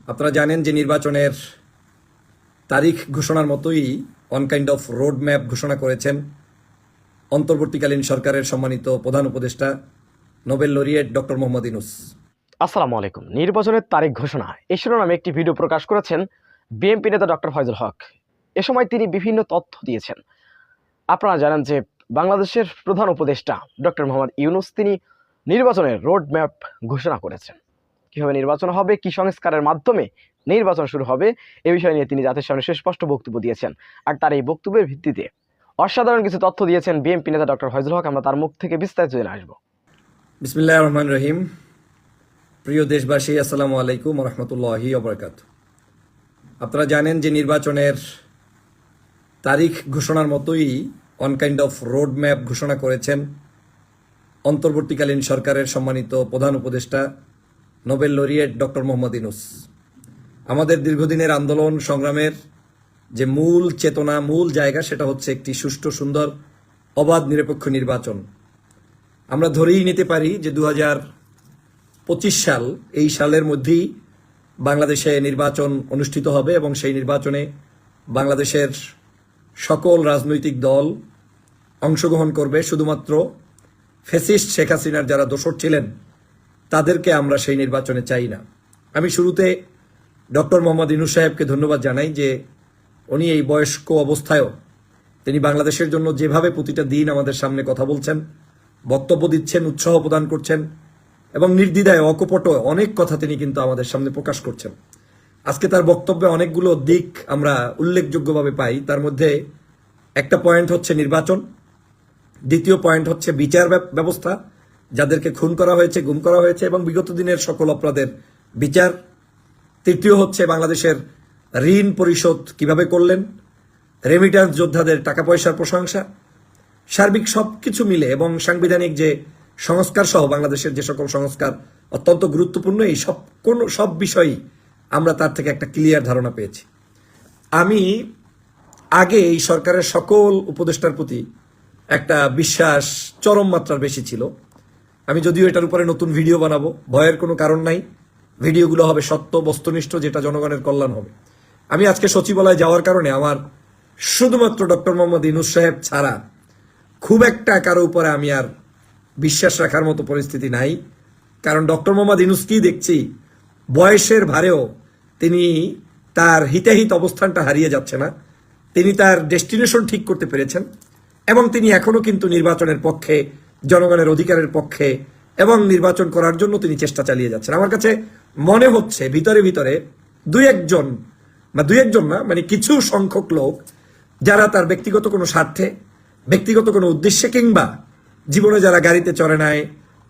আপনারা জানেন যে নির্বাচনের তারিখ ঘোষণার মতোই on kind of road map ঘোষণা করেছেন অন্তর্বর্তীকালীন সরকারের সম্মানিত প্রধান উপদেষ্টা Nobel laureate doctor Mohammad Yunus. আসসালামু আলাইকুম। নির্বাচনের তারিখ ঘোষণা এই শিরোনামে একটি ভিডিও প্রকাশ করেছেন বিএনপি নেতা ডক্টর ফয়জুল হক। এ সময় তিনি বিভিন্ন তথ্য দিয়েছেন। আপনারা জানেন যে বাংলাদেশের প্রধান উপদেষ্টা ডক্টর মোহাম্মদ ইউনূস তিনি নির্বাচনের রোড ম্যাপ ঘোষণা করেছেন। কীভাবে নির্বাচন হবে, কি সংস্কারের মাধ্যমে নির্বাচন শুরু হবে, এ বিষয় নিয়ে তিনি জাতির সামনে সুস্পষ্ট বক্তব্য দিয়েছেন। আর তার এই বক্তব্যের ভিত্তিতে অসাধারণ কিছু তথ্য দিয়েছেন বিএনপি নেতা ডক্টর ফয়জুল হক। আমরা তার মুখ থেকে বিস্তারিত জেনে আসবো। বিসমিল্লাহির রহমানির রহিম। প্রিয় দেশবাসী, আসসালামু আলাইকুম ওয়া রাহমাতুল্লাহি ওয়া বারাকাতুহু। আপনারা জানেন যে নির্বাচনের তারিখ ঘোষণার মতোই on kind of road map ঘোষণা করেছেন অন্তর্বর্তীকালীন সরকারের সম্মানিত প্রধান উপদেষ্টা Nobel laureate doctor Mohammad Yunus. আমাদের দীর্ঘদিনের আন্দোলন সংগ্রামের যে মূল চেতনা, মূল জায়গা, সেটা হচ্ছে একটি সুষ্ঠু, সুন্দর, অবাধ, নিরপেক্ষ নির্বাচন। আমরা ধরেই নিতে পারি যে 2025 সাল, এই সালের মধ্যেই বাংলাদেশে নির্বাচন অনুষ্ঠিত হবে এবং সেই নির্বাচনে বাংলাদেশের সকল রাজনৈতিক দল অংশগ্রহণ করবে। শুধুমাত্র ফ্যাসিস্ট শেখ হাসিনার যারা দোসর ছিলেন তাদেরকে আমরা সেই নির্বাচনে চাই না। আমি শুরুতে ডক্টর মোহাম্মদ ইউনূস সাহেবকে ধন্যবাদ জানাই যে উনি এই বয়স্ক অবস্থায়ও তিনি বাংলাদেশের জন্য যেভাবে প্রতিটা দিন আমাদের সামনে কথা বলছেন, বক্তব্য দিচ্ছেন, উৎসাহ প্রদান করছেন এবং নির্দ্বিধায় অকপট অনেক কথা তিনি কিন্তু আমাদের সামনে প্রকাশ করছেন। আজকে তার বক্তব্যে অনেকগুলো দিক আমরা উল্লেখযোগ্যভাবে পাই। তার মধ্যে একটা পয়েন্ট হচ্ছে নির্বাচন, দ্বিতীয় পয়েন্ট হচ্ছে বিচার ব্যবস্থা, যাদেরকে খুন করা হয়েছে, গুম করা হয়েছে এবং বিগত দিনের সকল অপরাধের বিচার, তৃতীয় হচ্ছে বাংলাদেশের ঋণ পরিশোধ কিভাবে করলেন, রেমিট্যান্স যোদ্ধাদের টাকা পয়সার প্রশংসা, সার্বিক সবকিছু মিলে এবং সাংবিধানিক যে সংস্কার সহ বাংলাদেশের যে সকল সংস্কার অত্যন্ত গুরুত্বপূর্ণ, এই সব বিষয়ই আমরা তার থেকে একটা ক্লিয়ার ধারণা পেয়েছি। আমি আগে এই সরকারের সকল উপদেষ্টার প্রতি একটা বিশ্বাস চরম মাত্রার বেশি ছিল। আমি যদিও এটার উপরে নতুন ভিডিও বানাবো, ভয়ের কোনো কারণ নাই। ভিডিওগুলো হবে সত্য, বস্তুনিষ্ঠ, যেটা জনগণের কল্যাণ হবে। আমি আজকে সচিবালয়ে যাওয়ার কারণে আমার শুধুমাত্র ডক্টর মোহাম্মদ ইউনূস সাহেব ছাড়া খুব একটা কারো উপরে আমি আর বিশ্বাস রাখার মতো পরিস্থিতি নাই। কারণ ডক্টর মোহাম্মদ ইউনূসকেই দেখছি বয়সের ভারেও তিনি তার হিতাহিত অবস্থানটা হারিয়ে যাচ্ছে না। তিনি তার ডেস্টিনেশন ঠিক করতে পেরেছেন এবং তিনি এখনো কিন্তু নির্বাচনের পক্ষে, জনগণের অধিকারের পক্ষে এবং নির্বাচন করার জন্য তিনি চেষ্টা চালিয়ে যাচ্ছেন। আমার কাছে মনে হচ্ছে ভিতরে ভিতরে দুই একজন না, মানে কিছু সংখ্যক লোক যারা তার ব্যক্তিগত কোনো স্বার্থে, ব্যক্তিগত কোনো উদ্দেশ্যে কিংবা জীবনে যারা গাড়িতে চড়ে নাই,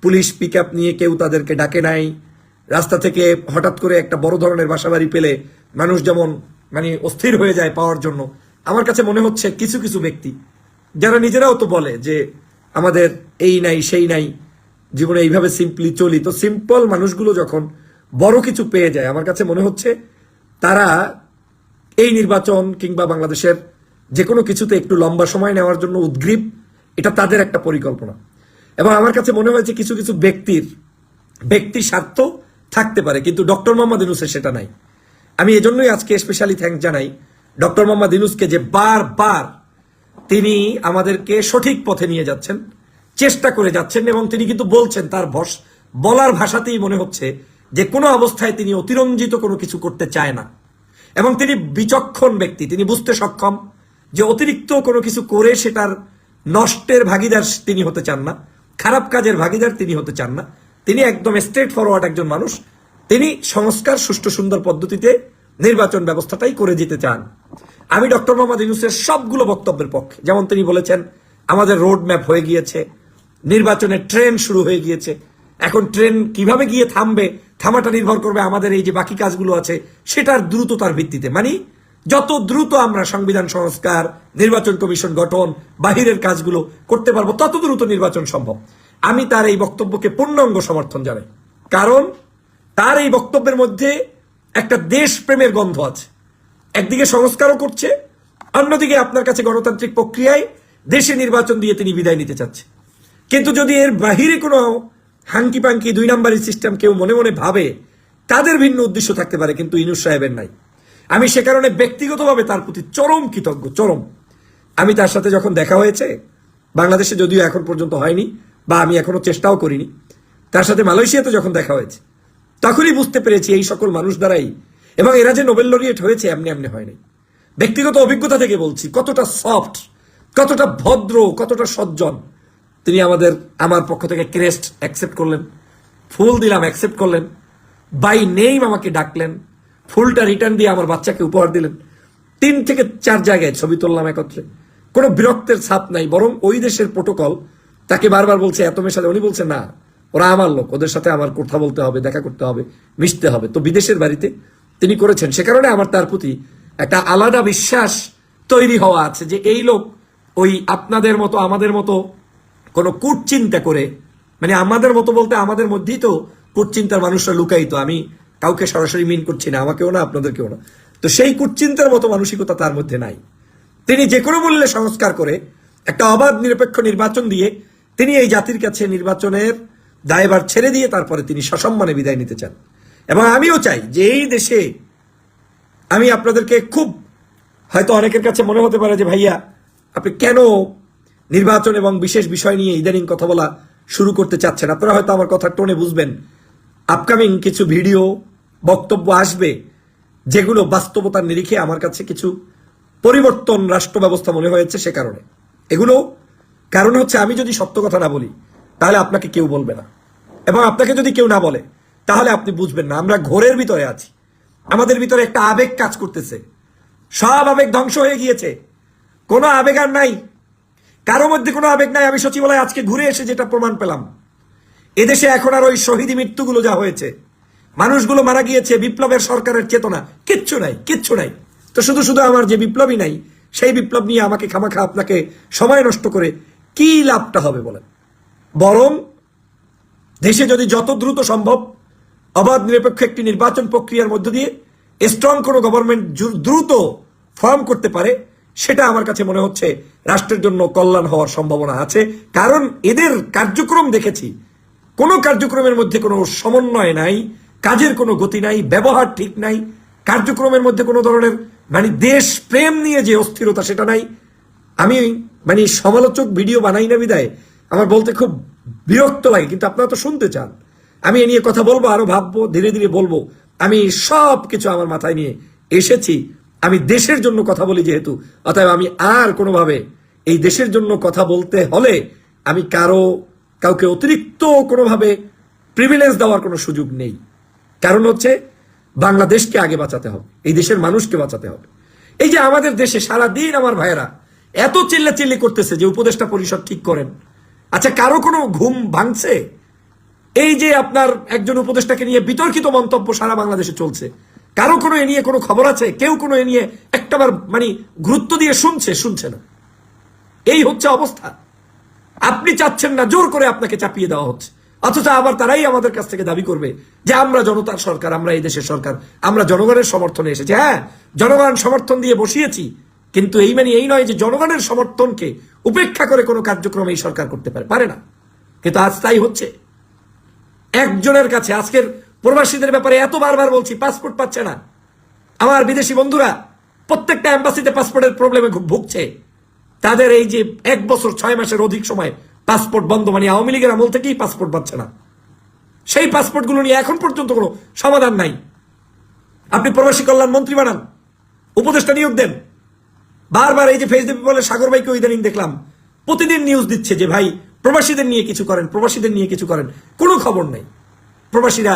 পুলিশ পিক আপ নিয়ে কেউ তাদেরকে ডাকে নাই, রাস্তা থেকে হঠাৎ করে একটা বড় ধরনের বাসাবাড়ি পেলে মানুষ যেমন অস্থির হয়ে যায় পাওয়ার জন্য, আমার কাছে মনে হচ্ছে কিছু কিছু ব্যক্তি যারা নিজেরাও তো বলে যে আমাদের এই নাই সেই নাই, জীবনে এইভাবে সিম্পলি চলি, তো সিম্পল মানুষগুলো যখন বড় কিছু পেয়ে যায়, আমার কাছে মনে হচ্ছে তারা এই নির্বাচন কিংবা বাংলাদেশের যে কোনো কিছুতে একটু লম্বা সময় নেওয়ার জন্য উদ্গ্রীব। এটা তাদের একটা পরিকল্পনা এবং আমার কাছে মনে হয়েছে কিছু কিছু ব্যক্তি স্বার্থ থাকতে পারে, কিন্তু ডক্টর মোহাম্মদ ইউনূসের সেটা নাই। আমি এজন্যই আজকে স্পেশালি থ্যাঙ্কস জানাই ডক্টর মোহাম্মদ ইউনূসকে যে বারবার তিনি আমাদেরকে সঠিক পথে নিয়ে যাচ্ছেন, চেষ্টা করে যাচ্ছেন এবং তিনি কিন্তু বলছেন, তার বলার ভাষাতেই মনে হচ্ছে যে কোনো অবস্থায় তিনি অতিরঞ্জিত কোনো কিছু করতে চায় না এবং তিনি বিচক্ষণ ব্যক্তি। তিনি বুঝতে সক্ষম যে অতিরিক্ত কোনো কিছু করে সেটার নষ্টের ভাগিদার তিনি হতে চান না, খারাপ কাজের ভাগিদার তিনি হতে চান না। তিনি একদম স্ট্রেট ফরওয়ার্ড একজন মানুষ। তিনি সংস্কার, সুষ্ঠু, সুন্দর পদ্ধতিতে নির্বাচন ব্যবস্থাটাই করে যেতে চান। আমি ডক্টর মোহাম্মদ ইউনূসের সবগুলো বক্তব্যের পক্ষে। যেমন তিনি বলেছেন আমাদের রোড ম্যাপ হয়ে গিয়েছে, নির্বাচনের ট্রেন শুরু হয়ে গিয়েছে, এখন ট্রেন কিভাবে গিয়ে থামাটা নির্ভর করবে আমাদের এই যে বাকি কাজগুলো আছে সেটার দ্রুততার ভিত্তিতে। যত দ্রুত আমরা সংবিধান সংস্কার, নির্বাচন কমিশন গঠন, বাহিরের কাজগুলো করতে পারবো, তত দ্রুত নির্বাচন সম্ভব। আমি তার এই বক্তব্যকে পূর্ণাঙ্গ সমর্থন জানাই, কারণ তার এই বক্তব্যের মধ্যে একটা দেশপ্রেমের গন্ধ আছে। একদিকে সংস্কারও করছে, অন্যদিকে আপনার কাছে গণতান্ত্রিক প্রক্রিয়ায় দেশে নির্বাচন দিয়ে তিনি বিদায় নিতে চাচ্ছে। কিন্তু যদি এর বাহিরে কোনো হাঙ্কি পাঙ্কি 2 নাম্বারি সিস্টেম কেউ মনে মনে ভাবে, তাদের ভিন্ন উদ্দেশ্য থাকতে পারে, কিন্তু ইউনূস সাহেবের নাই। আমি সে কারণে ব্যক্তিগতভাবে তার প্রতি চরম কৃতজ্ঞ, চরম। আমি তার সাথে যখন দেখা হয়েছে, বাংলাদেশে যদিও এখন পর্যন্ত হয়নি বা আমি এখনো চেষ্টাও করিনি, তার সাথে মালয়েশিয়াতে যখন দেখা হয়েছে তখনই বুঝতে পেরেছি এই সকল মানুষ দ্বারাই, এবং এরা যে নোবেল লরিয়েট হয়েছে এমনি এমনি হয়নি। ব্যক্তিগত অভিজ্ঞতা থেকে বলছি কতটা সফট, কতটা ভদ্র, কতটা সজ্জন। তিনি আমার পক্ষ থেকে ক্রেস্ট অ্যাকসেপ্ট করলেন, ফুল দিলাম অ্যাকসেপ্ট করলেন, বাই নেম আমাকে ডাকলেন, ফুলটা রিটার্ন দিয়ে আমার বাচ্চাকে উপহার দিলেন। 3 থেকে 4 জায়গায় ছবি তুললাম একত্রে। কোনো বিরক্তের ছাপ নাই, বরং ওই দেশের প্রোটোকল তাকে বারবার বলছে এত মেশাতে, উনি বলছে না, ওরা আমার লোক, ওদের সাথে আমার কথা বলতে হবে, দেখা করতে হবে, মিশতে হবে। তো বিদেশের বাড়িতে তিনি করেছেন, সে কারণে আমার তার প্রতি একটা আলাদা বিশ্বাস তৈরি হওয়া আছে যে এই লোক ওই আপনাদের মতো আমাদের মতো কোনো কুটচিন্তা করে, মানে আমাদের মতো বলতে আমাদের মধ্যেই তো কুটচিন্তার মানুষরা লুকাই, তো আমি কাউকে সরাসরি মিন করছি না, আমাকেও না আপনাদেরকেও না। তো সেই কুটচিন্তার মতো মানসিকতা তার মধ্যে নাই। তিনি যে কোনো মূল্যে সংস্কার করে একটা অবাধ নিরপেক্ষ নির্বাচন দিয়ে তিনি এই জাতির কাছে নির্বাচনের দায়ভার ছেড়ে দিয়ে তারপরে তিনি সসম্মানে বিদায় নিতে চান। এবং আমিও চাই যে এই দেশে, আমি আপনাদেরকে খুব, হয়তো অনেকের কাছে মনে হতে পারে যে ভাইয়া আপনি কেন নির্বাচন এবং বিশেষ বিষয় নিয়ে ইদানিং কথা বলা শুরু করতে চাচ্ছেন। আপনারা হয়তো আমার কথার টোনে বুঝবেন আপকামিং কিছু ভিডিও বক্তব্য আসবে যেগুলো বাস্তবতার নিরিখে আমার কাছে কিছু পরিবর্তন রাষ্ট্র ব্যবস্থা মনে হয়েছে। সে কারণে এগুলো কারণ হচ্ছে, আমি যদি সত্য কথা না বলি তাহলে আপনাকে কেউ বলবে না, এবং আপনাকে যদি কেউ না বলে তাহলে আপনি বুঝবেন না। আমরা ঘোরের ভিতরে আছি, আমাদের ভিতরে একটা আবেগ কাজ করতেছে, সব আবেগ ধ্বংস হয়ে গিয়েছে, কোনো আবেগ আর নাই, কারো মধ্যে কোনো আবেগ নাই। আমি সচিবালয়ে আজকে ঘুরে এসে যেটা প্রমাণ পেলাম, এদেশে এখন আর ওই শহীদি মৃত্যুগুলো যা হয়েছে, মানুষগুলো মারা গিয়েছে, বিপ্লবের সরকারের চেতনা কিচ্ছু নাই, কিচ্ছু নাই। তো শুধু শুধু আমার যে বিপ্লবই নাই, সেই বিপ্লব নিয়ে আমাকে খামাখা আপনাকে সময় নষ্ট করে কি লাভটা হবে বলেন? বরং দেশে যদি যত দ্রুত সম্ভব অবাধ নিরপেক্ষ একটি নির্বাচন প্রক্রিয়ার মধ্য দিয়ে স্ট্রং কোনো গভর্নমেন্ট দ্রুত ফর্ম করতে পারে, সেটা আমার কাছে মনে হচ্ছে রাষ্ট্রের জন্য কল্যাণ হওয়ার সম্ভাবনা আছে। কারণ এদের কার্যক্রম দেখেছি, কোনো কার্যক্রমের মধ্যে কোনো সমন্বয় নাই, কাজের কোনো গতি নাই, ব্যবহার ঠিক নাই, কার্যক্রমের মধ্যে কোনো ধরনের মানে দেশ প্রেম নিয়ে যে অস্থিরতা সেটা নাই। আমি মানে সমালোচক ভিডিও বানাই না বিদায় আমার বলতে খুব বিরক্ত লাগে, কিন্তু আপনারা তো শুনতে চান। আমি এ নিয়ে কথা বলবো, আরো ভাববো, ধীরে ধীরে বলবো। আমি সব কিছু আমার মাথায় নিয়ে এসেছি, আমি দেশের জন্য কথা বলি যেহেতু, অতএব আমি আর কোনোভাবে এই দেশের জন্য কথা বলতে হলে আমি কাউকে অতিরিক্ত কোনোভাবে প্রিভিলেজ দেওয়ার কোনো সুযোগ নেই। কারণ হচ্ছে বাংলাদেশকে আগে বাঁচাতে হবে, এই দেশের মানুষকে বাঁচাতে হবে। এই যে আমাদের দেশে সারাদিন আমার ভাইয়েরা এত চিল্লাচিল্লি করতেছে যে উপদেষ্টা পরিষদ ঠিক করেন, আচ্ছা কারো কোনো ঘুম ভাঙছে? এই যে আপনার একজন উপদেষ্টাকে নিয়ে বিতর্কিত মন্তব্য সারা বাংলাদেশে চলছে, কারো কোনো এ নিয়ে কোনো খবর আছে? কেউ কোনো এ নিয়ে একটাবার মানে গুরুত্ব দিয়ে শুনছে না। এই হচ্ছে অবস্থা। আপনি চাচ্ছেন না, জোর করে আপনাকে চাপিয়ে দেওয়া হচ্ছে, অথচ আবার তারাই আমাদের কাছ থেকে দাবি করবে যে আমরা জনতার সরকার, আমরা এই দেশের সরকার, আমরা জনগণের সমর্থনে এসেছি। হ্যাঁ, জনগণ সমর্থন দিয়ে বসিয়েছি, কিন্তু এই মানে এই নয় যে জনগণের সমর্থনকে উপেক্ষা করে কোনো কার্যক্রম এই সরকার করতে পারে না। কিন্তু আজ তাই হচ্ছে। একজনের কাছে আজকের প্রবাসীদের ব্যাপারে এত বারবার বলছি, পাসপোর্ট পাচ্ছে না। আমার বিদেশি বন্ধুরা প্রত্যেকটা এম্বাসিতে পাসপোর্টের প্রবলেমে খুব ভুগছে। তাদের এই যে 1 বছর 6 মাসের অধিক সময় পাসপোর্ট বন্ধ, মানে আওয়ামী লীগের আমল থেকেই পাসপোর্ট পাচ্ছে না। সেই পাসপোর্টগুলো নিয়ে এখন পর্যন্ত কোনো সমাধান নাই। আপনি প্রবাসী কল্যাণ মন্ত্রী বানান, উপদেষ্টা নিয়োগ দেন। বারবার এই যে ফেসবুক বলে সাগর ভাইকে ইদানিং দেখলাম প্রতিদিন নিউজ দিচ্ছে যে ভাই প্রবাসীদের নিয়ে কিছু করেন, প্রবাসীদের নিয়ে কিছু করেন, কোনো খবর নাই। প্রবাসীরা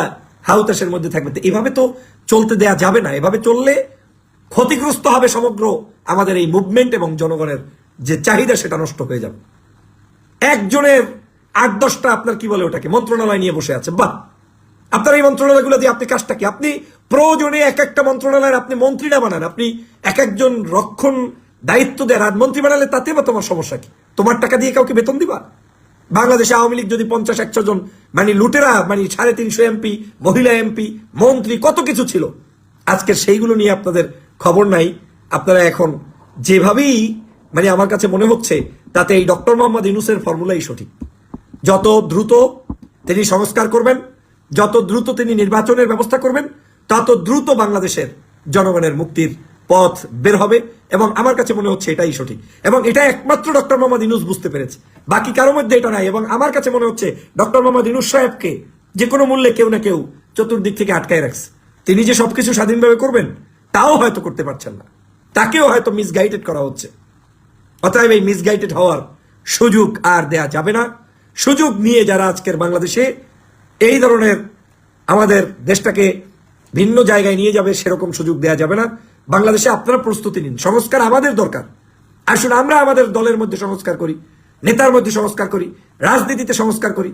হাউতাসের মধ্যে থাকবে। তো এভাবে তো চলতে দেয়া যাবে না। এভাবে চললে ক্ষতিগ্রস্ত হবে সমগ্র আমাদের এই মুভমেন্ট, এবং জনগণের যে চাহিদা সেটা নষ্ট হয়ে যাবে। একজনের 8-10টা আপনার কি বলে ওটাকে মন্ত্রণালয় নিয়ে বসে আছে। বাহ, আপনার এই মন্ত্রণালয়গুলো দিয়ে আপনি কাজটা কি? আপনি প্রয়োজনে এক একটা মন্ত্রণালয়ের আপনি মন্ত্রী না বানান, আপনি এক একজন রক্ষণ দায়িত্ব দেন। আর মন্ত্রী বানালে তাতে বা তোমার সমস্যা কি? তোমার টাকা দিয়ে কাউকে বেতন দিবা? বাংলাদেশে আওয়ামী লীগ যদি 50-100 জন মানে লুটেরা, মানে 350 এমপি, মহিলা এমপি, মন্ত্রী, কত কিছু ছিল, আজকে সেইগুলো নিয়ে আপনাদের খবর নাই। আপনারা এখন যেভাবেই মানে আমার কাছে মনে হচ্ছে তাতে এই ডক্টর মোহাম্মদ ইউনূসের ফর্মুলাই সঠিক। যত দ্রুত তিনি সংস্কার করবেন, যত দ্রুত তিনি নির্বাচনের ব্যবস্থা করবেন তত দ্রুত বাংলাদেশের জনগণের মুক্তির পথ বের হবে, এবং আমার কাছে মনে হচ্ছে এটাই সঠিক, এবং এটা একমাত্র ডক্টর মোহাম্মদ ইউনূস বুঝতে পেরেছে, বাকি কারোর মধ্যে এটা নাই। এবং আমার কাছে মনে হচ্ছে ডক্টর মোহাম্মদ ইউনূস সাহেবকে যে কোনো মূল্যে কেউ না কেউ চতুর্দিক থেকে আটকায় রাখছে। তিনি যে সবকিছু স্বাধীনভাবে করবেন তাও হয়তো করতে পারছেন না, তাকেও হয়তো মিসগাইডেড করা হচ্ছে। অতএব এই মিসগাইডেড হওয়ার সুযোগ আর দেয়া যাবে না। সুযোগ নিয়ে যারা আজকের বাংলাদেশে এই ধরনের আমাদের দেশটাকে ভিন্ন জায়গায় নিয়ে যাবে, সেরকম সুযোগ দেয়া যাবে না। বাংলাদেশে আপনারা প্রস্তুতি নিন, সংস্কার আমাদের দরকার। আসুন আমরা আমাদের দলের মধ্যে সংস্কার করি, নেতার মধ্যে সংস্কার করি, রাজনীতিতে সংস্কার করি।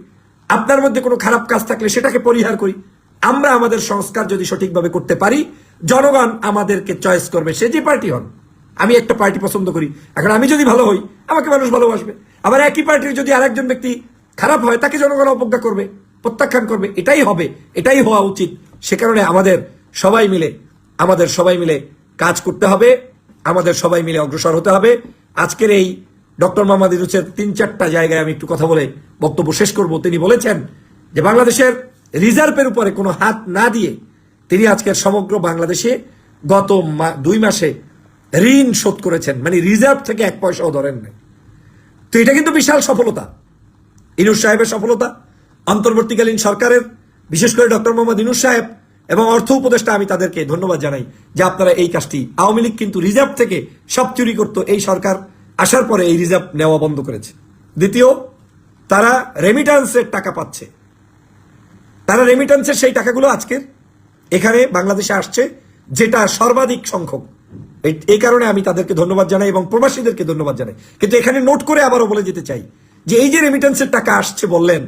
আপনার মধ্যে কোনো খারাপ কাজ থাকলে সেটাকে পরিহার করি। আমরা আমাদের সংস্কার যদি সঠিকভাবে করতে পারি, জনগণ আমাদেরকে চয়েস করবে, সে যে পার্টি হন। আমি একটা পার্টি পছন্দ করি, এখন আমি যদি ভালো হই আমাকে মানুষ ভালোবাসবে, আবার একই পার্টির যদি আরেকজন ব্যক্তি খারাপ হয় তাকে জনগণ অবজ্ঞা করবে, প্রত্যাখ্যান করবে। এটাই হবে, এটাই হওয়া উচিত। সে কারণে আমাদের সবাই মিলে কাজ করতে হবে, আমাদের সবাই মিলে অগ্রসর হতে হবে। আজকের এই ডক্টর মোহাম্মদ ইউনূসের 3-4টা জায়গায় আমি একটু কথা বলে বক্তব্য শেষ করব। তিনি বলেছেন যে বাংলাদেশের রিজার্ভের উপরে কোনো হাত না দিয়ে তিনি আজকের সমগ্র বাংলাদেশে গত 2 মাসে ঋণ শোধ করেছেন, মানে রিজার্ভ থেকে 1 পয়সাও ধরেন নাই। তো এটা কিন্তু বিশাল সফলতা, ইউনূস সাহেবের সফলতা, অন্তর্বর্তীকালীন সরকারের, বিশেষ করে ডক্টর মোহাম্মদ ইউনূস সাহেব এবং অর্থ উপদেষ্টা, আমি তাদেরকে ধন্যবাদ জানাই যে আপনারা এই কাজটি। আওয়ামী লীগ কিন্তু রিজার্ভ থেকে সব চুরি করতো, এই সরকার আসার পরে এই রিজার্ভ নেওয়া বন্ধ করেছে। দ্বিতীয়, তারা রেমিটান্সের টাকা পাচ্ছে, তারা রেমিটান্সের সেই টাকাগুলো আজকের এখানে বাংলাদেশে আসছে, যেটা সর্বাধিক সংখ্যক। এই কারণে আমি তাদেরকে ধন্যবাদ জানাই এবং প্রবাসীদেরকে ধন্যবাদ জানাই। কিন্তু এখানে নোট করে আবারও বলে যেতে চাই যে এই যে রেমিটেন্সের টাকা আসছে বললেন,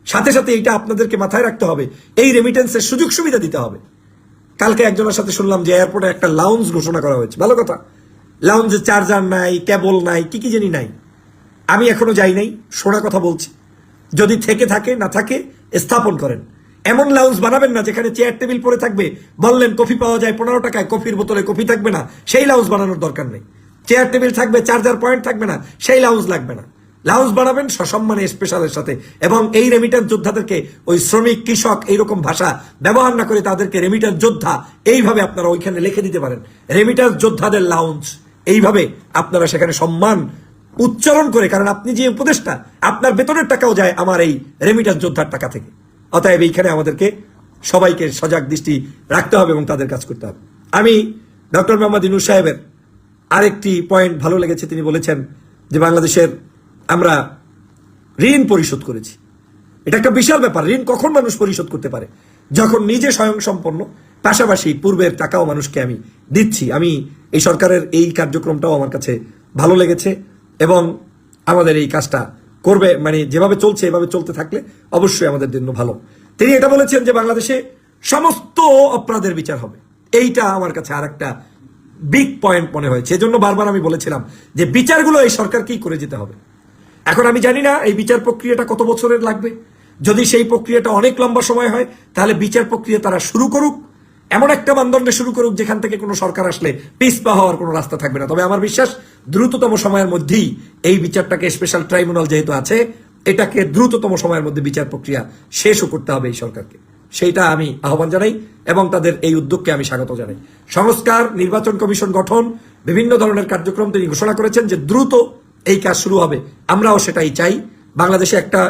সাথে সাথে এইটা আপনাদেরকে মাথায় রাখতে হবে, এই রেমিটেন্সের সুযোগ সুবিধা দিতে হবে। কালকে একজনের সাথে শুনলাম যে এয়ারপোর্টে একটা লাউঞ্জ ঘোষণা করা হয়েছে, ভালো কথা। লাউঞ্জে চার্জার নাই, কেবল নাই, কি জানি নাই। আমি এখনো যাই নাই, শোনা কথা বলছি। যদি থেকে থাকে না থাকে স্থাপন করেন। এমন লাউঞ্জ বানাবেন না যেখানে চেয়ার টেবিল পরে থাকবে, বললেন কফি পাওয়া যায় 15 টাকায়, কফির বোতলে কফি থাকবে না, সেই লাউঞ্জ বানানোর দরকার নেই। চেয়ার টেবিল থাকবে, চার্জার পয়েন্ট থাকবে না, সেই লাউঞ্জ লাগবে না। লাউঞ্জ বানাবেন সসম্মানে, স্পেশালের সাথে, এবং এই রেমিটেন্স যোদ্ধাদেরকে ওই শ্রমিক, কৃষক এইরকম ভাষা ব্যবহার না করে তাদেরকে রেমিটেন্স যোদ্ধা এইভাবে আপনারা ওইখানে লিখে দিতে পারেন, রেমিটেন্স যোদ্ধাদের লাউঞ্জ। এইভাবে আপনারা সেখানে সম্মান উচ্চারণ করে, কারণ আপনি যে উপদেষ্টা, আপনার বেতনের টাকাও যায় আমার এই রেমিটেন্স যোদ্ধার টাকা থেকে। অতএব এইখানে আমাদেরকে সবাইকে সজাগ দৃষ্টি রাখতে হবে এবং তাদের কাজ করতে হবে। আমি ডক্টর মোহাম্মদ ইউনূস সাহেবের আরেকটি পয়েন্ট ভালো লেগেছে, তিনি বলেছেন যে বাংলাদেশের আমরা ঋণ পরিশোধ করেছি। এটা একটা বিশাল ব্যাপার। ঋণ কখন মানুষ পরিশোধ করতে পারে? যখন নিজে স্বয়ংসম্পন্ন, পাশাপাশি পূর্বের টাকাও মানুষকে আমি দিচ্ছি। আমি এই সরকারের এই কার্যক্রমটাও আমার কাছে ভালো লেগেছে, এবং আমাদের এই কাজটা করবে, মানে যেভাবে চলছে এভাবে চলতে থাকলে অবশ্যই আমাদের জন্য ভালো। তিনি এটা বলেছেন যে বাংলাদেশে সমস্ত অপরাধের বিচার হবে। এইটা আমার কাছে আর একটা বিগ পয়েন্ট মনে হয়েছে। এজন্য বারবার আমি বলেছিলাম যে বিচারগুলো এই সরকারকেই করে যেতে হবে। এখন আমি জানি না এই বিচার প্রক্রিয়াটা কত বছরের লাগবে। যদি সেই প্রক্রিয়াটা অনেক লম্বা সময় হয়, তাহলে বিচার প্রক্রিয়া তারা শুরু করুক, এমন একটা মানদণ্ডে শুরু করুক যেখান থেকে কোনো সরকার আসলে পিছপা হওয়ার কোনো রাস্তা থাকবে না। তবে আমার বিশ্বাস দ্রুততম সময়ের মধ্যেই এই বিচারটাকে, স্পেশাল ট্রাইব্যুনাল যেহেতু আছে, এটাকে দ্রুততম সময়ের মধ্যে বিচার প্রক্রিয়া শেষও করতে হবে এই সরকারকে। সেইটা আমি আহ্বান জানাই এবং তাদের এই উদ্যোগকে আমি স্বাগত জানাই। সংস্কার, নির্বাচন কমিশন গঠন, বিভিন্ন ধরনের কার্যক্রম তিনি ঘোষণা করেছেন যে দ্রুত এই কাজ শুরু হবে। আমরাও সেটাই চাই। বাংলাদেশে একটা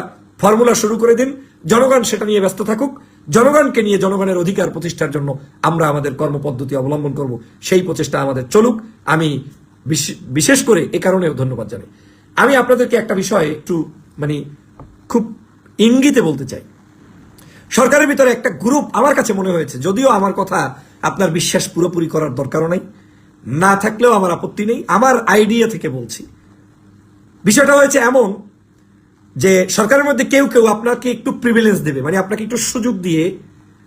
ফর্মুলা শুরু করে দিন, জনগণ সেটা নিয়ে ব্যস্ত থাকুক, জনগণকে নিয়ে জনগণের অধিকার প্রতিষ্ঠার জন্য আমরা আমাদের কর্মপদ্ধতি অবলম্বন করব, সেই প্রচেষ্টা আমাদের চলুক। আমি বিশেষ করে এ কারণেও ধন্যবাদ জানাই। আমি আপনাদেরকে একটা বিষয় একটু খুব ইঙ্গিতে বলতে চাই। সরকারের ভিতরে একটা গ্রুপ আমার কাছে মনে হয়েছে, যদিও আমার কথা আপনার বিশ্বাস পুরোপুরি করার দরকারও নাই, না থাকলেও আমার আপত্তি নেই, আমার আইডিয়া থেকে বলছি। বিষয়টা হয়েছে এমন যে সরকারের মধ্যে কেউ কেউ আপনাকে একটু প্রিভিলেজ দেবে, আপনাকে একটু সুযোগ দিয়ে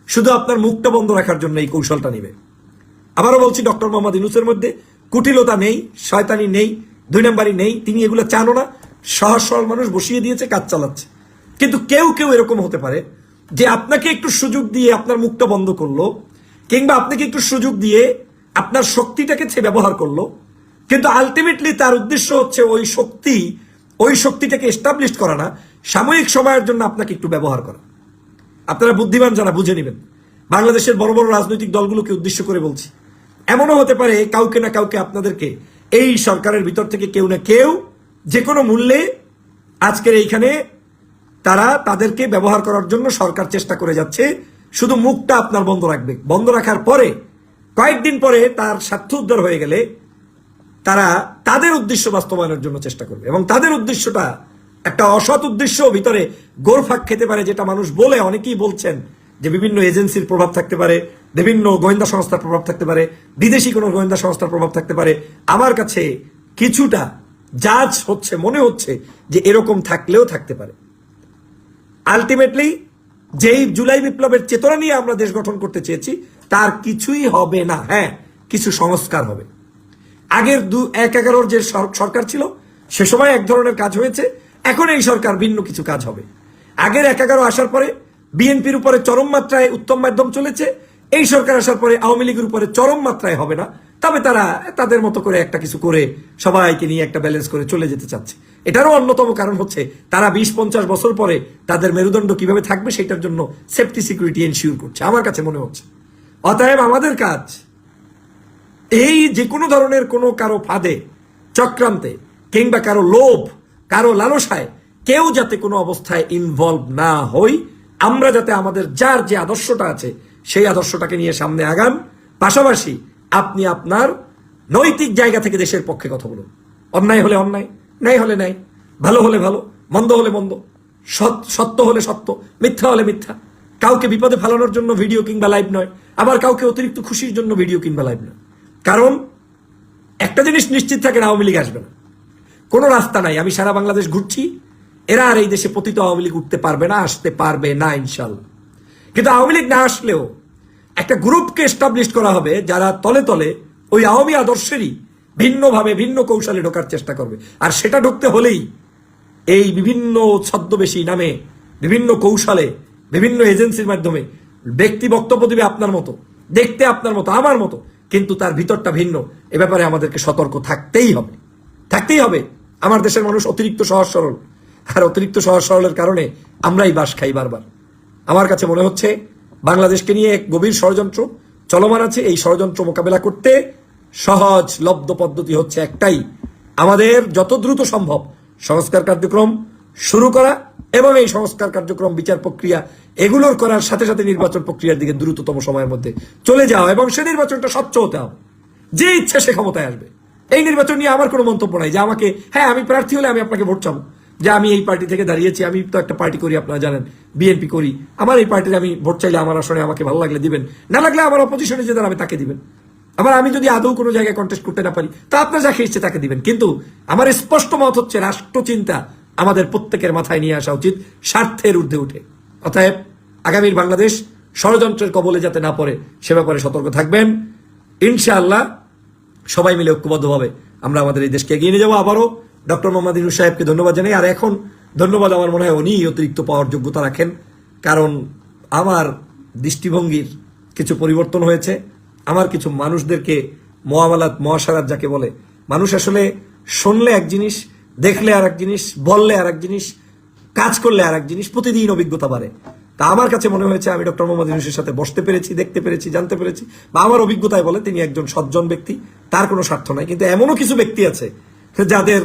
শুধু আপনার মুখটা বন্ধ রাখার জন্য এই কৌশলটা নেবে। আবারও বলছি, ডক্টর মোহাম্মদ ইউনূসের মধ্যে কুটিলতা নেই, শয়তানি নেই, 2 নম্বরই নেই। তিনি এগুলো চানও না, সহজ সরল মানুষ বসিয়ে দিয়েছে, কাজ চালাচ্ছে। কিন্তু কেউ কেউ এরকম হতে পারে যে আপনাকে একটু সুযোগ দিয়ে আপনার মুখটা বন্ধ করলো, কিংবা আপনাকে একটু সুযোগ দিয়ে আপনার শক্তিটাকে সে ব্যবহার করলো, কিন্তু আলটিমেটলি তার উদ্দেশ্য হচ্ছে ওই শক্তিটাকে এস্টাবলিশ করা না, সাময়িক সময়ের জন্য আপনাকে একটু ব্যবহার করা। আপনারা বুদ্ধিমান যারা বুঝে নেবেন। বাংলাদেশের বড় বড় রাজনৈতিক দলগুলোকে উদ্দেশ্য করে বলছি, এমনও হতে পারে কাউকে না কাউকে আপনাদেরকে এই সরকারের ভিতর থেকে কেউ না কেউ যে কোনো মূল্যে আজকের এইখানে তারা তাদেরকে ব্যবহার করার জন্য সরকার চেষ্টা করে যাচ্ছে। শুধু মুখটা আপনার বন্ধ রাখবে, বন্ধ রাখার পরে কয়েকদিন পরে তার স্বার্থ উদ্ধার হয়ে গেলে তারা তাদের উদ্দেশ্য বাস্তবায়নের জন্য চেষ্টা করবে, এবং তাদের উদ্দেশ্যটা একটা অসৎ উদ্দেশ্য ভিতরে গোরফাক খেতে পারে, যেটা মানুষ বলে, অনেকেই বলছেন যে বিভিন্ন এজেন্সির প্রভাব থাকতে পারে, বিভিন্ন গোয়েন্দা সংস্থার প্রভাব থাকতে পারে, বিদেশি কোনো গোয়েন্দা সংস্থার প্রভাব থাকতে পারে। আমার কাছে কিছুটা জাজ হচ্ছে, মনে হচ্ছে যে এরকম থাকলেও থাকতে পারে। আলটিমেটলি যেই জুলাই বিপ্লবের চেতনা নিয়ে আমরা দেশ গঠন করতে চেয়েছি তার কিছুই হবে না। হ্যাঁ, কিছু সংস্কার হবে। আগের 1-11 যে সরকার ছিল সে সময় এক ধরনের কাজ হয়েছে, এখন এই সরকার ভিন্ন কিছু কাজ হবে। আগের 1-11 আসার পরে বিএনপির উপরে চরম মাত্রায় উত্তম মাধ্যম চলেছে, এই সরকার আসার পরে আওয়ামী লীগের উপরে চরম মাত্রায় হবে না, তবে তারা তাদের মতো করে একটা কিছু করে সবাইকে নিয়ে একটা ব্যালেন্স করে চলে যেতে চাচ্ছে। এটারও অন্যতম কারণ হচ্ছে তারা 20-50 বছর পরে তাদের মেরুদণ্ড কিভাবে থাকবে সেটার জন্য সেফটি সিকিউরিটি এনশিওর করছে, আমার কাছে মনে হচ্ছে। অতএব আমাদের কাজ এই যে কোনো ধরনের কোনো কারো ফাঁদে, চক্রান্তে, কিংবা কারো লোভ, কারো লালসায় কেউ যাতে কোনো অবস্থায় ইনভলভ না হই, আমরা যাতে আমাদের যার যে আদর্শটা আছে সেই আদর্শটাকে নিয়ে সামনে আগান। পাশাপাশি আপনি আপনার নৈতিক জায়গা থেকে দেশের পক্ষে কথা বলুন। অন্যায় হলে অন্যায়, ন্যায় হলে ন্যায়, ভালো হলে ভালো, মন্দ হলে মন্দ, সত্য হলে সত্য, মিথ্যা হলে মিথ্যা। কাউকে বিপদে ফেলানোর জন্য ভিডিও কিংবা লাইভ নয়, আবার কাউকে অতিরিক্ত খুশির জন্য ভিডিও কিংবা লাইভ নয়। কারণ একটা জিনিস নিশ্চিত থাকে, আওয়ামী লীগ আসবে না, কোনো রাস্তা নাই। আমি সারা বাংলাদেশ ঘুরছি, এরা আর এই দেশে পতিত আওয়ামী লীগ উঠতে পারবে না, আসতে পারবে না ইনশাল্লাহ। কিন্তু আওয়ামী লীগ না আসলেও একটা গ্রুপকে এস্টাবলিশ করা হবে যারা তলে তলে ওই আওয়ামী আদর্শেরই ভিন্নভাবে ভিন্ন কৌশলে ঢোকার চেষ্টা করবে। আর সেটা ঢুকতে হলেই এই বিভিন্ন ছদ্মবেশী নামে, বিভিন্ন কৌশলে, বিভিন্ন এজেন্সির মাধ্যমে ব্যক্তি বক্তব্য দিবে আপনার মতো, দেখতে আপনার মতো, আমার মতো, কিন্তু তার ভিতরটা ভিন্ন। এ ব্যাপারে আমাদেরকে সতর্ক থাকতেই হবে, থাকতেই হবে। আমার দেশের মানুষ অতিরিক্ত সহজ সরল, আর অতিরিক্ত সহজ সরলের কারণে আমরাই বাস খাই বারবার। আমার কাছে মনে হচ্ছে বাংলাদেশকে নিয়ে এক গভীর ষড়যন্ত্র চলমান আছে। এই ষড়যন্ত্র মোকাবেলা করতে সহজ লব্ধ পদ্ধতি হচ্ছে একটাই, আমাদের যত দ্রুত সম্ভব সংস্কার কার্যক্রম শুরু করা, এবং এই সংস্কার কার্যক্রম, বিচার প্রক্রিয়া এগুলোর করার সাথে সাথে নির্বাচন প্রক্রিয়ার দিকে দ্রুততম সময়ের মধ্যে চলে যাওয়া, এবং সে নির্বাচনটা স্বচ্ছ হতে হবে। যে ইচ্ছা সে ক্ষমতায় আসবে। এই নির্বাচন নিয়ে আমার কোনো মন্তব্য নাই যে আমাকে, হ্যাঁ আমি প্রার্থী হলে আমি আপনাকে ভোট চাবো, যে আমি এই পার্টি থেকে দাঁড়িয়েছি, আমি তো একটা পার্টি করি, আপনারা জানেন বিএনপি করি, আমার এই পার্টির আমি ভোট চাইলে আমার আসনে আমাকে ভালো লাগলে দিবেন, না লাগলে আমার অপোজিশনে যে দাঁড়াবে তাকে দিবেন। আবার আমি যদি আদৌ কোনো জায়গায় কন্টেস্ট করতে না পারি তা আপনার যাকে ইচ্ছে তাকে দিবেন। কিন্তু আমার স্পষ্ট মত হচ্ছে রাষ্ট্রচিন্তা আমাদের প্রত্যেকের মাথায় নিয়ে আসা উচিত, স্বার্থের ঊর্ধ্বে উঠে। অতএব আগামীর বাংলাদেশ ষড়যন্ত্রের কবলে যাতে না পড়ে সে ব্যাপারে সতর্ক থাকবেন। ইনশাআল্লাহ সবাই মিলে ঐক্যবদ্ধভাবে আমরা আমাদের এই দেশকে এগিয়ে নিয়ে যাবো। আবারও ডক্টর মোহাম্মদ ইউনূস সাহেবকে ধন্যবাদ জানাই। আর এখন ধন্যবাদ আমার মনে হয় উনি অতিরিক্ত পাওয়ার যোগ্যতা রাখেন, কারণ আমার দৃষ্টিভঙ্গির কিছু পরিবর্তন হয়েছে। আমার কিছু মানুষদেরকে মোয়ামালাত, মহাসারাত যাকে বলে, মানুষ আসলে শুনলে এক জিনিস, দেখলে আর এক জিনিস, বললে আর এক জিনিস, কাজ করলে আর এক জিনিস, প্রতিদিন অভিজ্ঞতা বাড়ে। তা আমার কাছে মনে হয়েছে আমি ডক্টর মোহাম্মদ ইউনূসের সাথে বসতে পেরেছি, দেখতে পেরেছি, জানতে পেরেছি, বা আমার অভিজ্ঞতায় বলে তিনি একজন সজ্জন ব্যক্তি, তার কোনো স্বার্থ নাই। কিন্তু এমনও কিছু ব্যক্তি আছে যাদের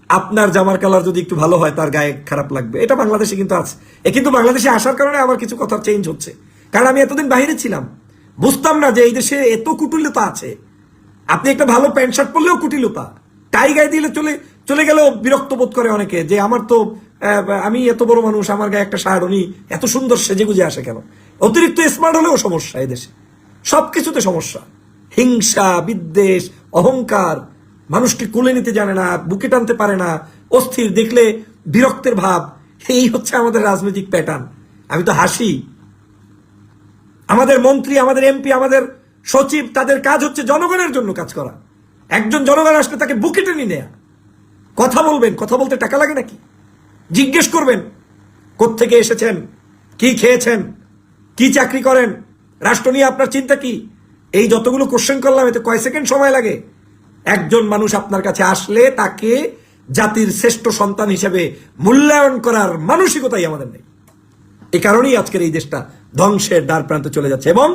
আপনার জামার কালার যদি একটু ভালো হয় তার গায়ে খারাপ লাগবে, এটা বাংলাদেশে কিন্তু আছে। কিন্তু বাংলাদেশে আসার কারণে আমার কিছু কথা চেঞ্জ হচ্ছে, কারণ আমি এতদিন বাইরে ছিলাম, বুঝতাম না যে এই দেশে এত কুটিলতা আছে। আপনি একটা ভালো প্যান্ট শার্ট পরলেও কুটিলতা, টাই গায়ে দিলে চলে গেলেও বিরক্ত বোধ করে অনেকে, যে আমার তো আমি এত বড় মানুষ, আমার গায়ে একটা শার্ট, উনি এত সুন্দর সেজে গুজে আসে কেন? অতিরিক্ত স্মার্ট হলেও সমস্যা, এদেশে সবকিছুতে সমস্যা, হিংসা, বিদ্বেষ, অহংকার, মানুষকে কোলে নিতে জানে না, বুকে টানতে পারে না, অস্থির, দেখলে বিরক্তের ভাব। এই হচ্ছে আমাদের রাজনৈতিক প্যাটার্ন। আমি তো হাসি, আমাদের মন্ত্রী, আমাদের এমপি, আমাদের সচিব, তাদের কাজ হচ্ছে জনগণের জন্য কাজ করা। একজন জনগণ আসলে তাকে বুকে টেনে নেয়া। কথা বলবেন, কথা বলতে টাকা লাগে নাকি? জিজ্ঞেস করবেন কোত্থেকে এসেছেন, কি খেয়েছেন, কি চাকরি করেন, রাষ্ট্র নিয়ে আপনার চিন্তা কি। এই যতগুলো কোশ্চেন করলাম এতে কয় সেকেন্ড সময় লাগে? একজন মানুষ আপনার কাছে আসলে তাকে জাতির শ্রেষ্ঠ সন্তান হিসেবে মূল্যায়ন করার মানসিকতাই আমাদের নেই। এই কারণেই আজকের এই দেশটা ধ্বংসের দ্বার প্রান্তে চলে যাচ্ছে। এবং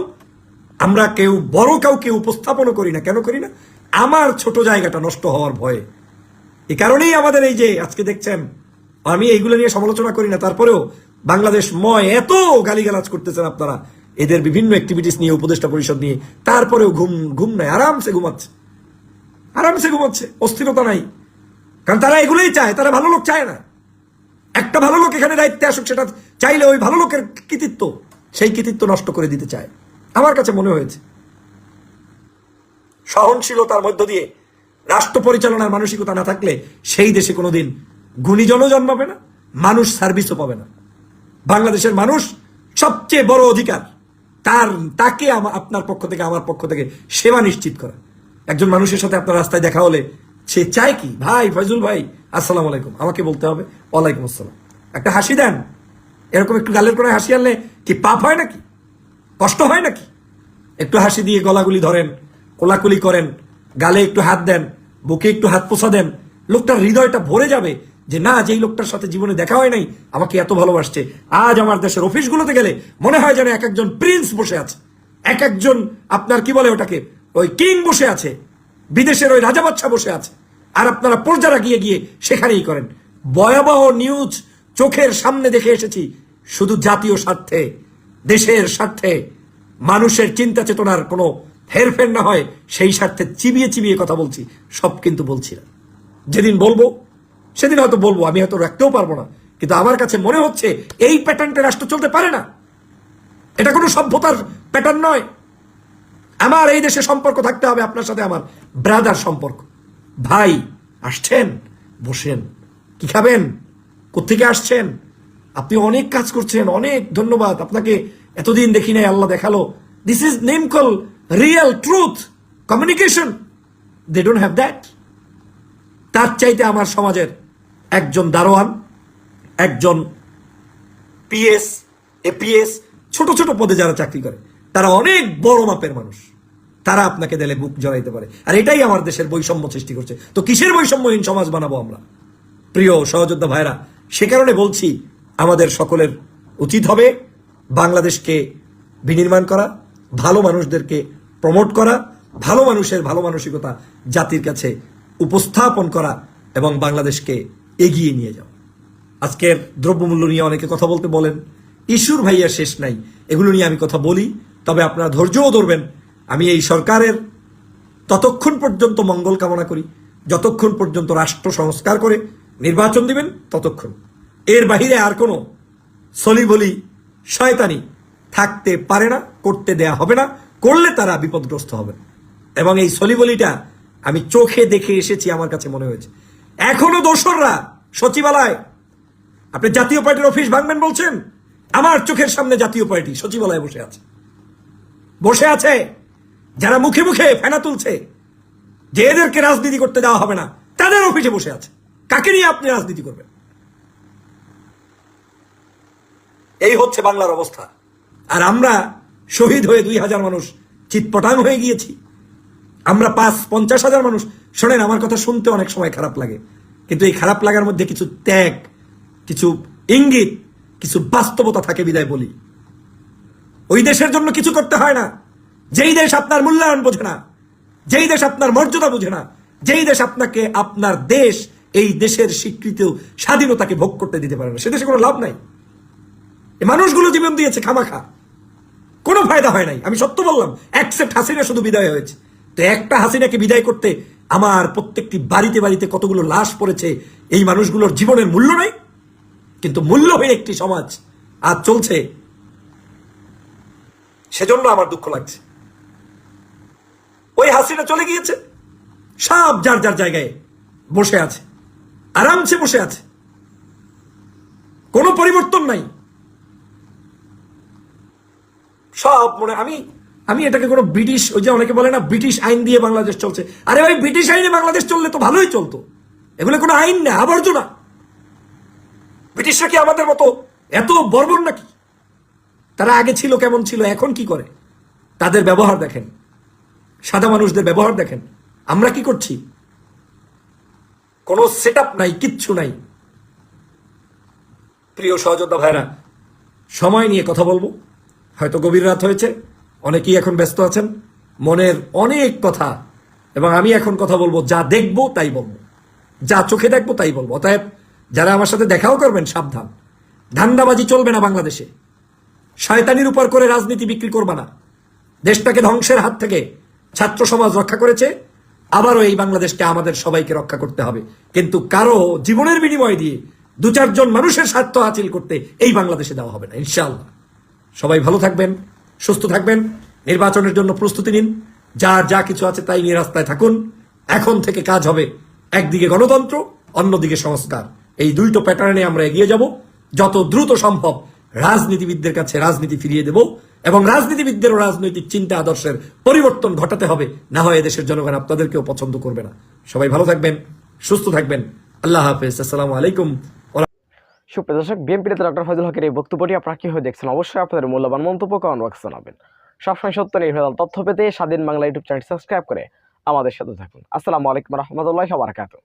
আমরা কেউ বড় কাউকে উপস্থাপনও করি না। কেন করি না? আমার ছোট জায়গাটা নষ্ট হওয়ার ভয়ে। এই কারণেই আমাদের এই যে আজকে দেখছেন, আমি এইগুলো নিয়ে সমালোচনা করি না, তারপরেও বাংলাদেশ ময় এত গালিগালাজ করতেছেন আপনারা এদের বিভিন্ন অ্যাক্টিভিটিস নিয়ে, উপদেষ্টা পরিষদ নিয়ে, তারপরেও ঘুম নাই, আরামসে ঘুমাচ্ছে, অস্থিরতা নাই। কারণ তারা এগুলোই চায়, তারা ভালো লোক চায় না। একটা ভালো লোক এখানে দায়িত্বে আসুক, সেটা চাইলে ওই ভালো লোকের কৃতিত্ব, সেই কৃতিত্ব নষ্ট করে দিতে চায়। আমার কাছে মনে হয়েছে সহনশীলতার মধ্য দিয়ে রাষ্ট্র পরিচালনার মানসিকতা না থাকলে সেই দেশে কোনোদিন গুণীজনও জন্মাবে না, মানুষ সার্ভিসও পাবে না। বাংলাদেশের মানুষ সবচেয়ে বড় অধিকার তাকে আপনার পক্ষ থেকে, আমার পক্ষ থেকে সেবা নিশ্চিত করা। একজন মানুষের সাথে আপনার রাস্তায় দেখা হলে সে চায় কি, ভাই ফয়জুল ভাই আসসালামু আলাইকুম, আমাকে বলতে হবে ওয়ালাইকুম আসসালাম, একটা হাসি দেন। এরকম একটু গালের কোনায় হাসি আনলে কি পাপ হয় নাকি? কষ্ট হয় নাকি? একটু হাসি দিয়ে গলাগুলি ধরেন, কোলাকুলি করেন, গালে একটু হাত দেন, বুকে একটু হাত পোছা দেন, লোকটার হৃদয়টা ভরে যাবে যে না, যেই লোকটার সাথে জীবনে দেখা হয় নাই আমাকে এত ভালোবাসছে। আজ আমার দেশের অফিসগুলোতে গেলে মনে হয় যেন এক একজন প্রিন্স বসে আছে, এক একজন আপনার কি বলে ওটাকে, ওই কিং বসে আছে, বিদেশের ওই রাজা বাচ্চা বসে আছে, আর আপনারা পর্যারা গিয়ে গিয়ে সেখানেই করেন। ভয়াবহ নিউজ চোখের সামনে দেখে এসেছি, শুধু জাতীয় স্বার্থে, দেশের স্বার্থে, মানুষের চিন্তা চেতনার কোনো হেরফের না হয় সেই স্বার্থে চিবিয়ে চিবিয়ে কথা বলছি। সব কিন্তু বলছি না, যেদিন বলবো সেদিন হয়তো বলবো, আমি হয়তো রাখতেও পারবো না, কিন্তু আমার কাছে মনে হচ্ছে এই প্যাটার্নটা রাষ্ট্র চলতে পারে না। এটা কোনো সভ্যতার প্যাটার্ন নয়। আমার এই দেশে সম্পর্ক থাকতে হবে আপনার সাথে, আমার ব্রাদার সম্পর্ক। ভাই আসছেন, বসেন, কি খাবেন, কোত্থেকে আসছেন, আপনি অনেক কাজ করছেন, অনেক ধন্যবাদ আপনাকে, এতদিন দেখি নাই, আল্লাহ দেখালো। This is name call real truth communication. They don't have that. তার চাইতে আমার সমাজের একজন দারোয়ান, একজন পিএস, এপিএস, ছোট ছোট পদে যারা চাকরি করে, তারা অনেক বড় মাপের মানুষ, তারা আপনাকে দিলে বুক জড়াইতে পারে। আর এটাই আমার দেশের বৈষম্য সৃষ্টি করছে। তো কিসের বৈষম্যহীন সমাজ বানাবো আমরা? প্রিয় সহযোদ্ধা ভাইরা, সে কারণে বলছি আমাদের সকলের উচিত হবে বাংলাদেশকে বিনির্মাণ করা, ভালো মানুষদেরকে প্রমোট করা, ভালো মানুষের ভালো মানসিকতা জাতির কাছে উপস্থাপন করা এবং বাংলাদেশকে এগিয়ে নিয়ে যাওয়া। আজকের দ্রব্যমূল্য নিয়ে অনেকে কথা বলতে বলেন, ইস্যুর ভাইয়া শেষ নাই, এগুলো নিয়ে আমি কথা বলি, তবে আপনারা ধৈর্যও ধরবেন। আমি এই সরকারের ততক্ষণ পর্যন্ত মঙ্গল কামনা করি যতক্ষণ পর্যন্ত রাষ্ট্র সংস্কার করে নির্বাচন দিবেন, ততক্ষণ। এর বাহিরে আর কোনো সলিবলি শয়তানি থাকতে পারে না, করতে দেয়া হবে না, করলে তারা বিপদগ্রস্ত হবেন। এবং এই সলিবলিটা আমি চোখে দেখে এসেছি, আমার কাছে মনে হয়েছে। এখনো দোসররা সচিবালয়, আপনি জাতীয় পার্টির অফিস ভাঙবেন বলছেন, আমার চোখের সামনে জাতীয় পার্টি সচিবালয়ে বসে আছে, যারা মুখে মুখে ফেনা তুলছে যে এদেরকে রাজনীতি করতে দেওয়া হবে না, তাদের অফিসে বসে আছে। কাকে নিয়ে আপনি রাজনীতি করবেন? এই হচ্ছে বাংলার অবস্থা। আর আমরা শহীদ হয়ে 2000 মানুষ চিৎপটাং হয়ে গিয়েছি। আমরা 50,000 মানুষ। শোনেন, আমার কথা শুনতে অনেক সময় খারাপ লাগে, কিন্তু এই খারাপ লাগার মধ্যে কিছু ত্যাগ, কিছু ইঙ্গিত, কিছু বাস্তবতা থাকে বিদায় বলি। ওই দেশের জন্য কিছু করতে হয় না যেই দেশ আপনার মূল্যায়ন বোঝে না, যেই দেশ আপনার মর্যাদা বোঝে না, যেই দেশ আপনাকে আপনার দেশ, এই দেশের স্বীকৃত স্বাধীনতাকে ভোগ করতে দিতে পারে না, সে দেশে কোনো লাভ নাই। এই মানুষগুলো জীবন দিয়েছে খামাখা, কোনো ফায়দা হয় নাই। আমি সত্য বললাম, একসেপ্ট হাসিনা শুধু বিদায় হয়েছে। তো একটা হাসিনাকে বিদায় করতে আমার প্রত্যেকটি বাড়িতে বাড়িতে কতগুলো লাশ পড়েছে, এই মানুষগুলোর জীবনের মূল্য নাই। কিন্তু মূল্যহীন একটি সমাজ আজ চলছে, সেজন্য আমার দুঃখ লাগছে। ওই হাসিনা চলে গিয়েছে, সব যার যার জায়গায় বসে আছে, আরামসে বসে আছে, কোনো পরিবর্তন নাই। সব মনে, আমি এটাকে কোনো ব্রিটিশ, ওই যে অনেকে বলে না ব্রিটিশ আইন দিয়ে বাংলাদেশ চলছে, আরে ভাই ব্রিটিশ আইনে বাংলাদেশ চললে তো ভালোই চলতো। এগুলো কোনো আইন না, আবর্জনা। ব্রিটিশরা কি আমাদের মতো এত বর্বর নাকি? তারা আগে ছিল কেমন ছিল, এখন কি করে, তাদের ব্যবহার দেখেন, সাদা মানুষদের ব্যবহার দেখেন। আমরা কি করছি? কোনো সেট আপ নাই, কিচ্ছু নাই। প্রিয় সহযোদ্ধা ভাইরা, সময় নিয়ে কথা বলবো। হয়তো গভীর রাত হয়েছে, অনেকেই এখন ব্যস্ত আছেন, মনের অনেক কথা, এবং আমি এখন কথা বলবো যা দেখবো তাই বলবো, যা চোখে দেখবো তাই বলবো। অতএব যারা আমার সাথে দেখাও করবেন সাবধান, ধান্দাবাজি চলবে না বাংলাদেশে, শয়তানির উপর করে রাজনীতি বিক্রি করবা না। দেশটাকে ধ্বংসের হাত থেকে ছাত্র সমাজ রক্ষা করেছে, আবারও এই বাংলাদেশকে আমাদের সবাইকে রক্ষা করতে হবে, কিন্তু কারো জীবনের বিনিময় দিয়ে 2-4 জন মানুষের স্বার্থ হাসিল করতে এই বাংলাদেশে দেওয়া হবে না ইনশাআল্লাহ। সবাই ভালো থাকবেন, সুস্থ থাকবেন, নির্বাচনের জন্য প্রস্তুতি নিন, যার যা কিছু আছে তাই নিয়ে রাস্তায় থাকুন। এখন থেকে কাজ হবে একদিকে গণতন্ত্র, অন্যদিকে সংস্কার, এই দুইটো প্যাটার্নে আমরা এগিয়ে যাব। যত দ্রুত সম্ভব রাজনীতিবিদদের কাছে রাজনীতি ফিরিয়ে দেব, এবং রাজনীতিবিদদেরও রাজনৈতিক চিন্তা আদর্শের পরিবর্তন ঘটাতে হবে, না হয় দেশের জনগণ আপনাদেরকেও পছন্দ করবে না। সবাই ভালো থাকবেন, সুস্থ থাকবেন, আল্লাহ হাফেজ, আসসালামু আলাইকুম। সুপ্রিয় দর্শক, বিএনপি নেতা ডক্টর ফয়জুল হকের এই বক্তব্যটি আপনারা কিভাবে দেখছেন অবশ্যই আপনাদের মূল্যবান মন্তব্য কমেন্ট বক্সে জানাবেন। সবসময় সত্য নির্ভেজাল তথ্য পেতে স্বাধীন বাংলা ইউটিউব চ্যানেল সাবস্ক্রাইব করে আমাদের সাথে থাকুন। আসসালামু আলাইকুম রহমতুল্লাহি ওয়া বারাকাতুহু।